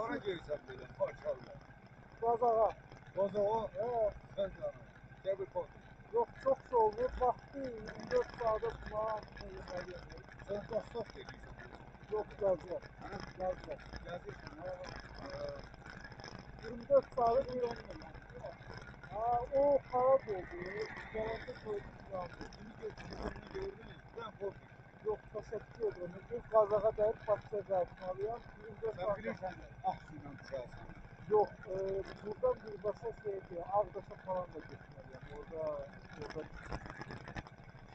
Hara gelsen böyle maşallah. Qazağa. Bazağa. He. Sen canım. Gel bir koy. Yok çok soğuk. Vakti 24 saate kulağım. Sen kastak geliyorsun. Yok geleceğim. Ha? Geleceğim. Gelirsin. 24 saate bir Ha o kara oldu. Gelende koydum kulağımı. Bunu gördün mü? Ben korktum. Yok teşekkür ederim. Bir qazağa deyip başqa qayıtmalıyam. 24 Sen saat. bilirsən Aksu'dan düşersən. Yok buradan birbaşa şeydi. Ağdaş'a falan da gitmeliyim. Orada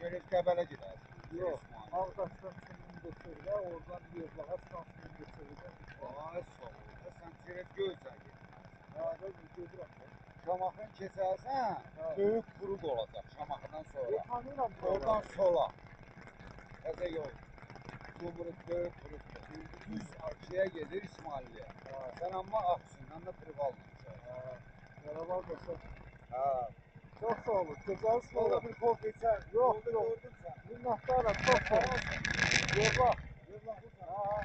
Şerif Qəbələ gidersin. yok. Ağdaş'tan şimdi geçirler. Oradan Yozlağa stansiyonu geçirler. Ay sağ ol. Sen Şerif Göyçay gitmez. Ha ben gedirəm. Şamaxın keçərsən, böyük quruq olacaq Şamaxıdan sonra. Tanıyıram Oradan sola. Təzə yol. Yumruq böyük quruqdur. Düz Arşaya gedir İsmailliyə. Sen amma Aksu'dan da prival olacaq. Merhaba dostlar. Ha. Çok sağ olun. Geçeriz sonra. Sonra bir kol geçer. Yok, Yolda yok. gördüm sen. Minnettarım. Çok sağ olun. Yolda. Yolda. Ha.